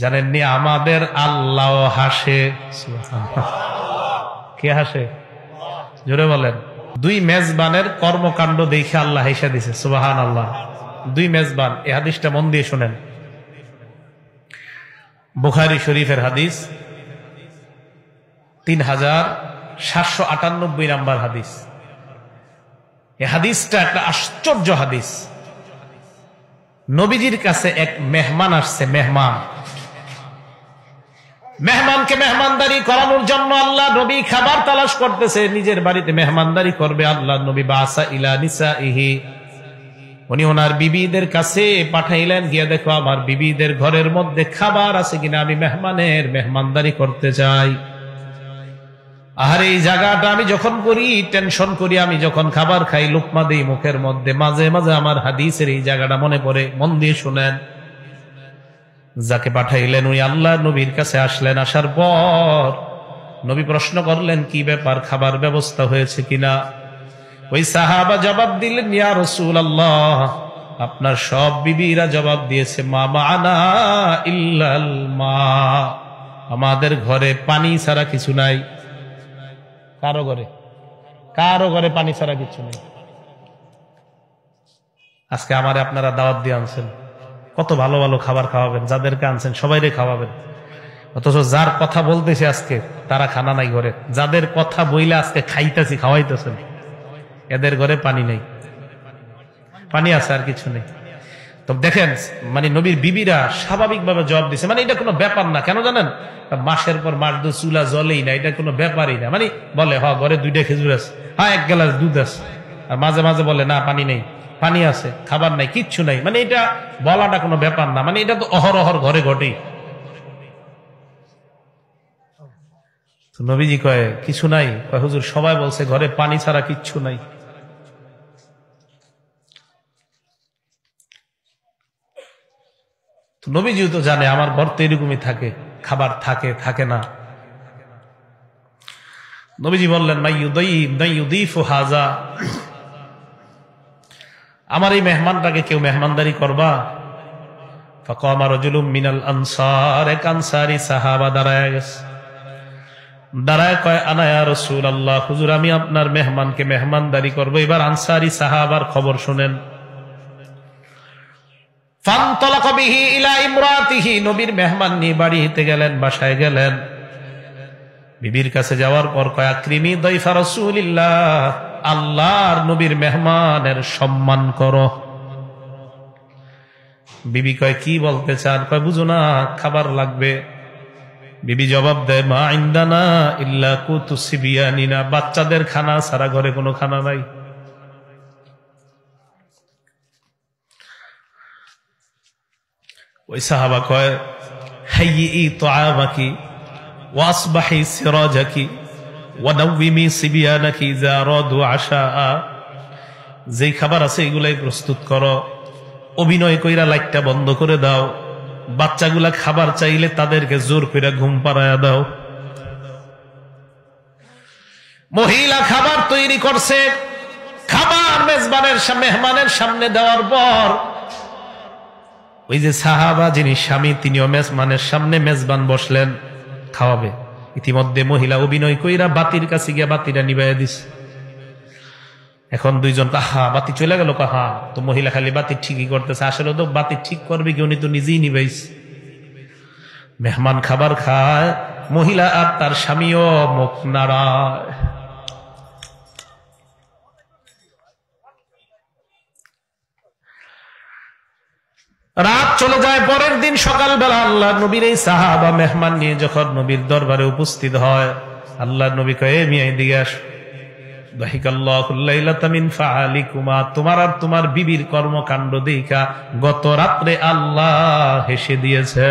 জানেননি আমাদের আল্লাহ হাসে। কে হাসে? জোরে বলেন। দুই মেজবানের কর্মকাণ্ড দেখে আল্লাহ হেসে দিছে, সুবহানাল্লাহ। দুই মেজবান, এই হাদিসটা মন দিয়ে শুনেন। বুখারী শরীফের হাদিস, 3798 নাম্বার হাদিস। এই হাদিসটা একটা আশ্চর্য হাদিস। নবীজির কাছে এক মেহমান আসছে। মেহমানকে মেহমানদারি করানোর জন্য আল্লাহ নবী খাবার তালাশ করতেছে, নিজের বাড়িতে মেহমানদারি করবে। আল্লাহ নবী বাসা ইলা নিসাইহি, উনি ওনার বিবিদের কাছে পাঠাইলেন, গিয়ে দেখো আমার বিবিদের ঘরের মধ্যে খাবার আছে কিনা, আমি মেহমানের মেহমানদারি করতে চাই। আর এই জায়গাটা আমি যখন করি টেনশন করি, আমি যখন খাবার খাই লুকমা দেই মুখের মধ্যে, মাঝে মাঝে আমার হাদিসের এই জায়গাটা মনে পড়ে। মন দিয়ে শুনেন। যাকে পাঠাইলেন উনি আল্লাহ নবীর কাছে আসলেন। আসার পর নবী প্রশ্ন করলেন, কি ব্যাপার, খাবার ব্যবস্থা হয়েছে কিনা? ওই সাহাবা জবাব দিলেন, ইয়া রাসূলুল্লাহ, আপনার সব বিবিরা জবাব দিয়েছে, মা মা'না ইল্লাল মা, আমাদের ঘরে পানি ছাড়া কিছু নাই। কারো ঘরে পানি ছাড়া কিছু নেই। আজকে আমারে আপনারা দাওয়াত দিয়ে আনছেন, কত ভালো ভালো খাবার খাওয়াবেন, যাদেরকে আনছেন সবাইরে খাওয়াবেন, অথচ যার কথা বলতেছে আজকে তারা খানা নাই ঘরে। যাদের কথা বইলে আজকে খাইতেছি, খাওয়াইতেছেন, এদের ঘরে পানি নেই। পানি আছে আর কিছু নেই। তো দেখেন, মানে নবীর বিবিরা স্বাভাবিকভাবে জবাব দিছে, মানে এটা কোনো ব্যাপার না। কেন জানেন? মাসের পর মাস ধরে চুলা জ্বলেই না, এটা কোনো ব্যাপারই না। মানে বলে, হ ঘরে 2টা খেজুর আছে, হ্যাঁ 1 গ্লাস দুধ আছে, আর মাঝে মাঝে বলে না পানি নেই, পানি আছে, খাবার নাই, কিচ্ছু নাই। মানে এটা বলাটা কোনো ব্যাপার না, মানে এটা তো অহরহর ঘরে ঘটেই। নবীজি কয় কিছু নাই? কয় হুজুর সবাই বলছে ঘরে পানি ছাড়া কিচ্ছু নাই। নবীজিও তো জানে আমার ঘর তো এরকমই থাকে, খাবার থাকে থাকে না। নবীজি বললেন, মাইয়ুদীফু হাযা, আমার এই মেহমানটাকে কেউ মেহমানদারি করবা? ফাকামা রাজুলুম মিনাল আনসার, এক আনসারী সাহাবা দাঁড়ায় গেছে। দাঁড়ায় কয়, আনা ইয়া রাসূলুল্লাহ, হুজুর আমি আপনার মেহমানকে মেহমানদারি করব। এবার আনসারী সাহাবার খবর শুনেন। ফানতালাকা বিহি ইলা ইমরাতিহি, নবীর মেহমান নিয়ে বাড়িতে গেলেন, বাসায় গেলেন। বিবির কাছে যাওয়ার পর কয়, আকরিমি দাইফা রাসূলিল্লাহ, আল্লাহর নবীর মেহমানের সম্মান করো। বিবি কয়, কি বলতে চান? কয়, বুঝো না, খাবার লাগবে। বিবি জবাব দেয়, মা ইনদানা ইল্লা কুতু সিবিয়ানিনা, বাচ্চাদের খানা ছাড়া ঘরে কোনো খানা নাই। ওই সাহাবা কয়, হাইয়ি তুআমাকি ওয়া আসবাহি সিরাজাকি ওয়া নাওয়িমি সিবিয়ানাকি ইযা রাদু আশা, যেই খাবার আছে এগুলাই প্রস্তুত করো, অভিনয় কইরা লাইটটা বন্ধ করে দাও, বাচ্চাগুলা খাবার চাইলে তাদেরকে জোর কইরা ঘুম পাড়ায়া দাও। মহিলা খাবার তৈরি করছে, খাবার মেহমানের সামনে দেওয়ার পর ওই যে সাহাবা যিনি স্বামী, তিনিও মেজবানের সামনে মেজবান বসলেন খাওয়াবে। ইতিমধ্যে মহিলা অভিনয় কইরা বাতির কাছে গিয়া বাতিটা নিবাইয়া দিছে। এখন দুইজন কাহা বাতি চলে গেল, কাহা তো মহিলা খালি বাতি ঠিকই করতেছে, আসলে তো বাতি ঠিক করবে কি, উনি তো নিজেই নিবাইছে। মেহমান খাবার খায়, মহিলা আর তার স্বামীও মুখ নাড়ায়। রাত চলে যায়। পরের দিন সকালবেলা আল্লাহ নবীর এই সাহাবা মেহমান নিয়ে যখন নবীর দরবারে উপস্থিত হয়, আল্লাহ নবী কয়ে, মিয়া এদিকে আসো। তোমার আর তোমার বিবির কর্মকাণ্ড দেখা গত রাত্রে আল্লাহ হেসে দিয়েছে।